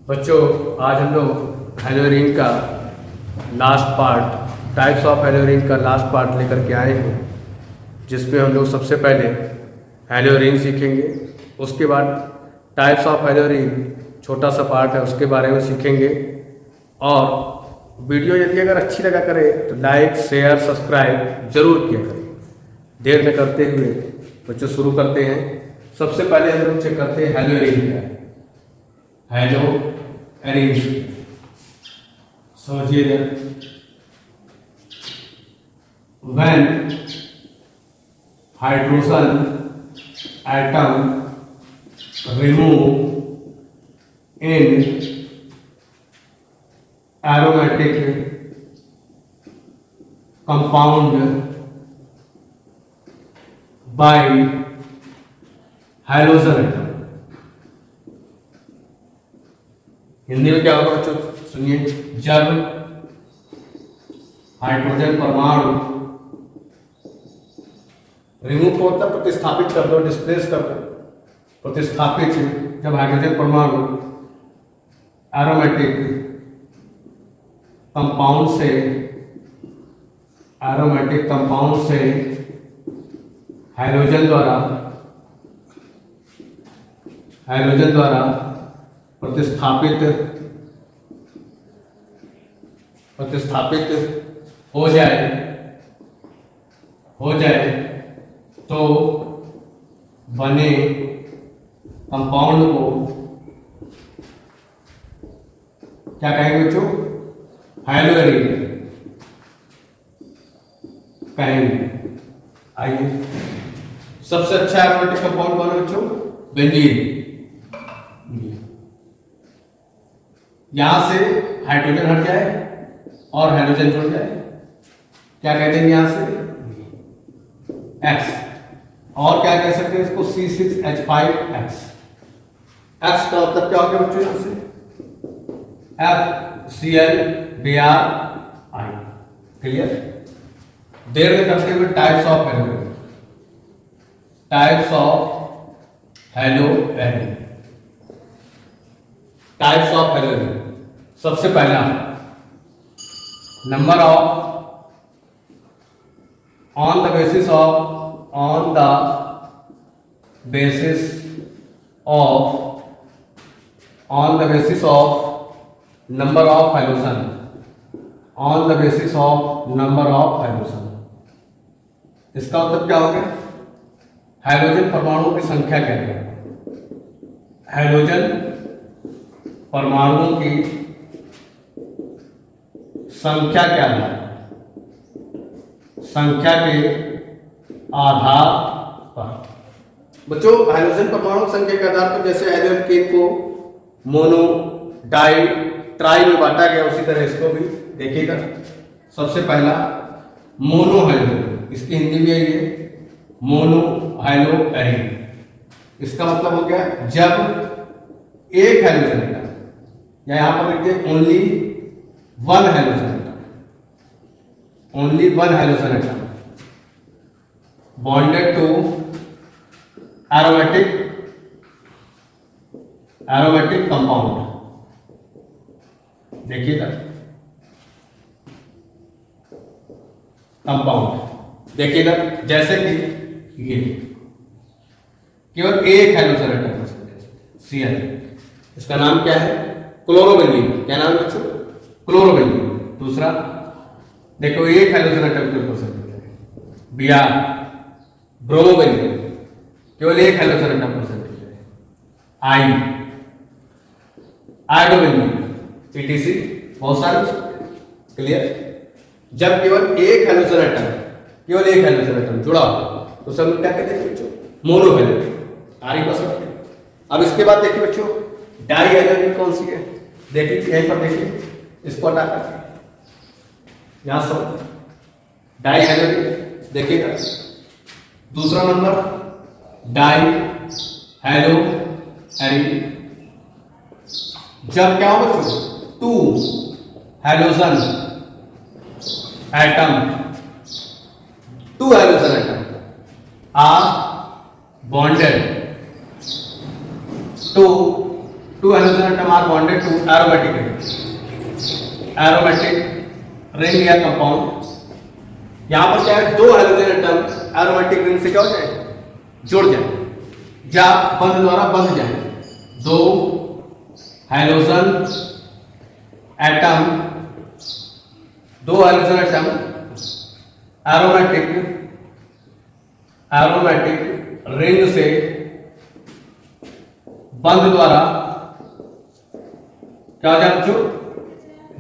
बच्चों, आज हम लोग हेलोरिन का लास्ट पार्ट, टाइप्स ऑफ हेलोरिन का लास्ट पार्ट लेकर के आए हैं, जिसमें हम लोग सबसे पहले हेलोरिन सीखेंगे। उसके बाद टाइप्स ऑफ हेलोरिन छोटा सा पार्ट है, उसके बारे में सीखेंगे। और वीडियो यदि अगर अच्छी लगा करे तो लाइक, शेयर, सब्सक्राइब जरूर किया करें। देर न करते हुए बच्चों शुरू करते हैं। सबसे पहले हम लोग चेक करते हैं हेलोरिन क्या है। हेलोरिन समझिए, when hydrogen atom remove in aromatic compound by halogen atom। Hindi में क्या होगा बच्चों, सुनिए। जब हाइड्रोजन परमाणु रिमूव को होता प्रतिस्थापित कर दो, डिस्प्लेस कर दो, प्रतिस्थापित। जब हाइड्रोजन परमाणु एरोमेटिक कंपाउंड से हाइड्रोजन द्वारा प्रतिस्थापित हो जाए तो बने कंपाउंड को क्या कहेंगे बच्चों? हेलोरिन कहेंगे। आइए, सबसे अच्छा एरोमेटिक कंपाउंड कौन है बच्चों? बेंजीन। यहां से हाइड्रोजन हट जाए और हाइड्रोजन जुड़ जाए, क्या कहते हैं यहां से? X। और क्या कह सकते हैं इसको? C6H5X। X का मतलब क्या हो गया बच्चों? यहां से FClBrI। क्लियर? देर में करते हुए टाइप्स ऑफ हेलोरिन। Types of हेलोरिन। सबसे पहला, number of on the basis of number of halogen, इसका मतलब क्या हो गया? हाइड्रोजन परमाणुओं की संख्या क्या है? हाइड्रोजन परमाणुओं की संख्या क्या है? संख्या के आधार पर बच्चों, हाइड्रोजन परमाणु संख्या के आधार पर जैसे एल्केन को मोनो, डाई, ट्राई में बांटा गया, उसी तरह इसको भी देखिएगा। सबसे पहला मोनो हाइड्रोजन, इसकी हिंदी में है मोनो हाइड्रोजन। इसका मतलब हो गया जब एक हाइड्रोजन एटम, या यहां पर लिखिए only one hydrogen atom bonded to aromatic compound। देखिएगा कंपाउंड, देखिएगा जैसे कि ये केवल एक हाइड्रोजन एटम Cl। इसका नाम क्या है? क्लोरोबेंजीन। क्या नाम है बच्चों? क्लोरोबेंजीन। दूसरा देखो, एक हाइड्रोजन एटम के ऊपर परसेंटेज Br, ब्रोमोबेंजीन, केवल एक हाइड्रोजन एटम परसेंटेज है। I, iodobenzene, etc। बहुत सारे। क्लियर? जब केवल एक हाइड्रोजन एटम जुड़ा तो सब क्या कहते हैं बच्चों? Mono hydrogen. आर बस। अब इसके बाद देखिए बच्चों, डाई हाइड्रोजन कौन सी है? देखिए यहीं पर, देखिए इसको हटा करके यहां सब डाई हाइड्रोजन। देखिएगा दूसरा नंबर डाई हाइड्रोजन। जब क्या हो बच्चों? Two hydrogen atom are bonded to two halogen atom are bonded to aromatic ring, aromatic ring या कंपाउंड। यहां पर क्या है, दो हेलोजन एटम एरोमेटिक रिंग से क्या हो जाए, जुड़ जाए या बंध द्वारा बंध जाए। दो हेलोजन एटम, दो हेलोजन एटम एरोमेटिक रिंग से बंध द्वारा क्या हो जाए बच्चों,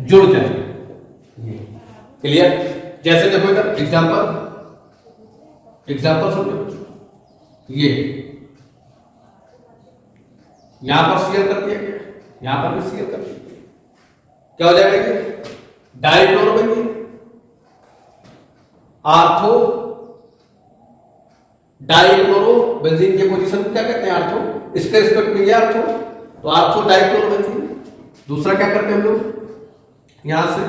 जुड़ जाए। क्लियर? जैसे देखो इधर एग्जाम्पल समझो, ये यहां पर सीएल कर दिया गया, यहां पर भी सीएल कर दिया गया, क्या हो जाएगा ये, dichloro benzene. Ortho dichloro benzene की पोजीशन को क्या कहते हैं, आर्थो, इसके रिस्पेक्ट में ये आर्थो, तो आर्थो डाइक्लोरो बेंजीन। दूसरा क्या करते हैं हम लोग, यहां से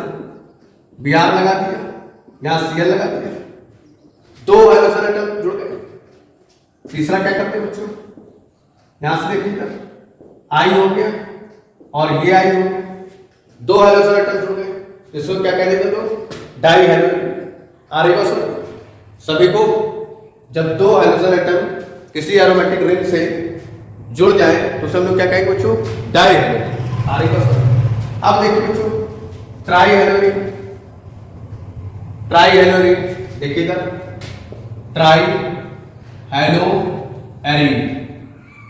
बीआर लगा दिया, यहां सीएल लगा दिया, दो हेलोजन एटम जुड़ गए। तीसरा क्या करते हैं बच्चों, यहां से देखिए इधर आई हो गया और ये आई हो गया, दो हेलोजन एटम जुड़ गए, इसको क्या कह देते हो, डाई हेलोजन। आरेगा सभी को, जब दो हेलोजन एटम किसी एरोमेटिक रिंग से जुड़ जाए तो सब लोग क्या कहेंगे बच्चों, डाई हेलोजन। आरेगा अब देखिए बच्चों, ट्राई हेलोजन, ट्राई हेलोजन देखिए इधर, ट्राई हेलो एरिन,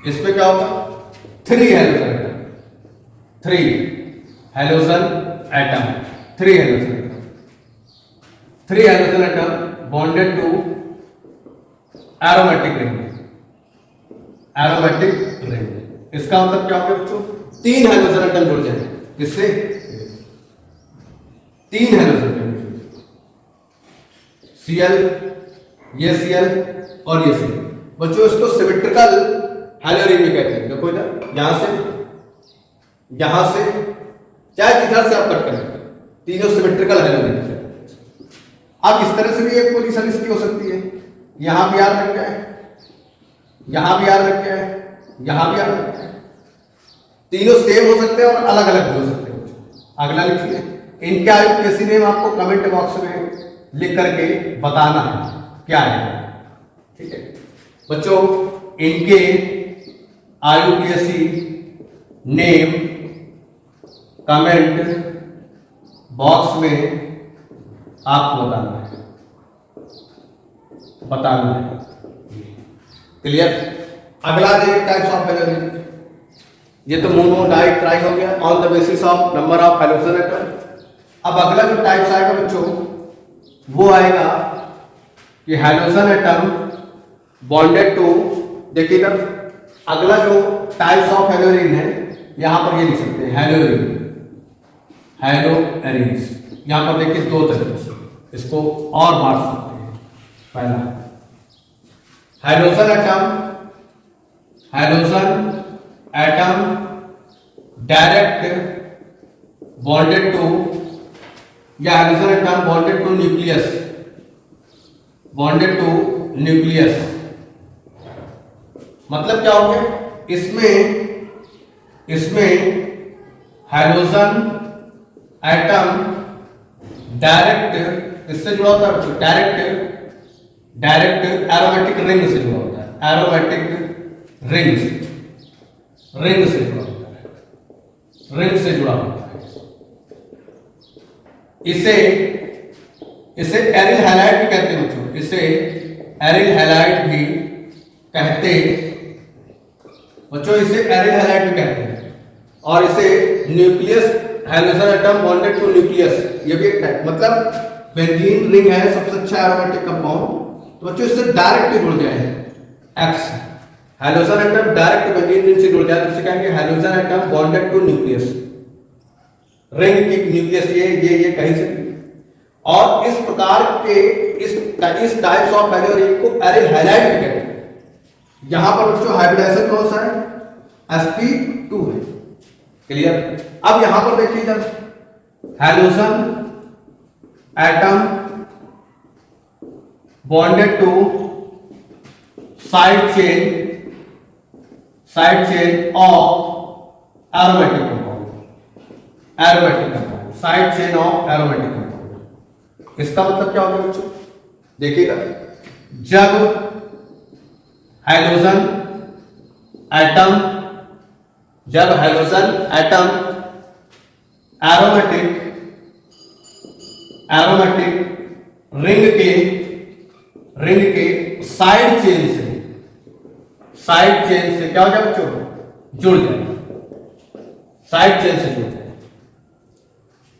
इसमें क्या होगा, three halogen atom, three halogen atom, three halogen atom, three halogen atom bonded to aromatic ring, aromatic ring. इसका मतलब क्या होगा बच्चों, तीन हेलोजन एटम जुड़ जाए, किससे, तीन हेलोजन एटम, सीएल, ये सीएल और ये सीएल। बच्चों इसको सिमेट्रिकल हेलोरिंग भी कहते हैं। देखो इधर, यहां से चाहे किधर से आप कट करें, तीनों सिमेट्रिकल हेलोरिंग। अब इस तरह से भी एक पोजीशन इसकी हो सकती है, यहां भी आर लग गया है, यहां भी आर लग गया है, यहां भी आर लग गया है, तीनों सेम हो सकते हैं और अलग अलग भी हो सकते हैं। अगला लिखिए, इनके आईयूपीएसी नेम आपको कमेंट बॉक्स में लिख करके बताना है क्या है, ठीक है बच्चों। इनके आईयूपीएसी नेम कमेंट बॉक्स में आपको बताना है, क्लियर। अगला देखिए, टाइप्स ऑफ हेलोजन। ये तो मोनो डाई ट्राई हो गया on the basis of number of halogen atom. अब अगला जो टाइप्स आएगा बच्चों, वो आएगा कि हेलोजन एटम बॉन्डेड टू, देखिए इधर अगला जो टाइप्स ऑफ हेलोरिन है, यहां पर ये लिख सकते हैं हेलोरिन, हेलोरिन्स। यहां पर देखिए दो तरीके से इसको और बांट सकते हैं। पहला halogen atom direct bonded to, या halogen atom bonded to nucleus, bonded to nucleus. मतलब क्या हो गया, इसमें हेलोजन एटम डायरेक्ट इससे जुड़ा होता है, डायरेक्ट एरोमेटिक रिंग से जुड़ा होता है, एरोमेटिक रिंग से जुड़ा होता है, रिंग से जुड़ा होता है। इसे एरिल हैलाइड भी कहते हैं बच्चों, इसे एरिल हैलाइड भी कहते बच्चों, इसे एरिल हैलाइड भी कहते हैं। और इसे nucleus, halogen atom bonded to nucleus, ये भी एक टाइप, मतलब बेंजीन रिंग है सबसे अच्छा एरोमेटिक कंपाउंड, तो बच्चों इससे डायरेक्ट जुड़ जाए X, halogen atom direct benzene ring से जुड़ जाए तो इसे कहेंगे halogen atom bonded to nucleus, ring की न्यूक्लियस ये कहीं से। और इस प्रकार के इस टाइप्स ऑफ हेलोरिन को एरिल हैलाइड भी कहते हैं। यहां पर बच्चों हाइब्रिडाइजेशन कौन सा है, sp2 है, क्लियर। अब यहां पर देखिए इधर halogen atom bonded to side chain of aromatic compound, aromatic compound, side chain of aromatic compound. इसका मतलब क्या होगा बच्चों, देखिएगा, जब हाइड्रोजन एटम, जब हाइड्रोजन एटम एरोमेटिक रिंग के साइड चेन से क्या हो जाए बच्चों, जुड़ जाए, साइड चेन से जुड़ जाए,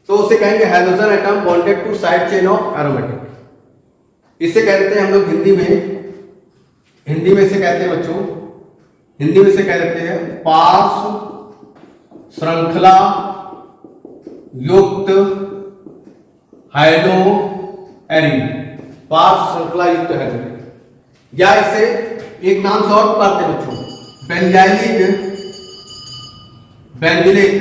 तो उसे कहेंगे hydrogen atom bonded to side chain of aromatic. इसे कहते हैं हम लोग हिंदी में इसे कहते हैं बच्चों, हिंदी में इसे कह देते हैं पार्श्व श्रृंखला युक्त हाइड्रोएरिन, पार्श्व श्रृंखला युक्त हाइड्रोएरिन, या इसे एक नाम से और पुकारते हैं बच्चों, बेंजिलिक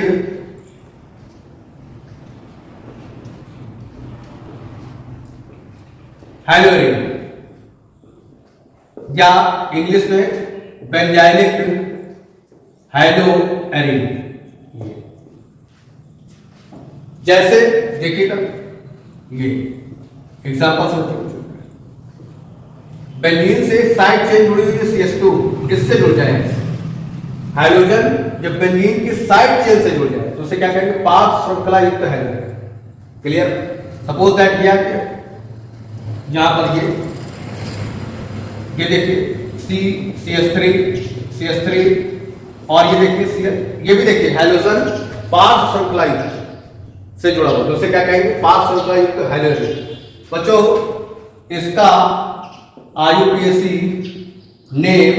हाइड्रोएरिन, या इंग्लिश में बेंजाइलिक हाइड्रोएरिन। जैसे देखिएगा, ये एग्जांपल्स होते हैं, बेंजीन से साइड चेन जुड़ी हुई है CH2, इससे जुड़ जाए हाइड्रोजन, जब बेंजीन की साइड चेन से जुड़ जाए तो उसे क्या कहेंगे, पार्श्व श्रृंखला युक्त हाइड्रोजन। क्लियर? सपोज दैट किया क्या, यहां पर ये देखिए CH3 और ये देखिए ये भी देखिए हाइड्रोजन पार्श्व श्रृंखला युक्त से जुड़ा हुआ, तो उसे क्या कहेंगे, पार्श्व श्रृंखला युक्त हाइड्रोजन। बच्चों, इसका IUPAC नेम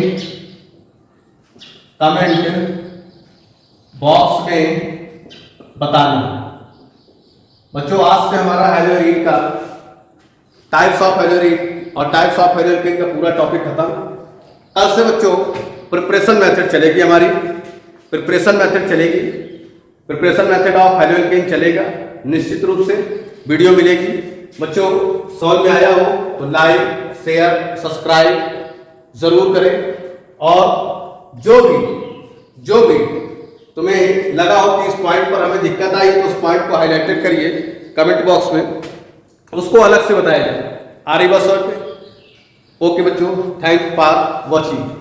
कमेंट बॉक्स में बताना। बच्चों, आज से हमारा हाइड्रोएरिन का टाइप्स ऑफ हाइड्रोएरिन और टाइप्स ऑफ हाइड्रोएरिन का पूरा टॉपिक खत्म। कल से बच्चों प्रिपरेशन मेथड चलेगी, हमारी प्रिपरेशन मेथड ऑफ हाइड्रोएरिन चलेगा, निश्चित रूप से वीडियो मिलेगी। बच्चों, समझ में आया हो तो लाइक शेयर सब्सक्राइब जरूर करें, और जो भी तुम्हें लगा हो कि इस पॉइंट पर हमें दिक्कत आई तो उस पॉइंट को हाईलाइटेड करिए कमेंट बॉक्स में, उसको अलग से बताइए आरी बस। ओके बच्चों, थैंक फॉर वॉचिंग।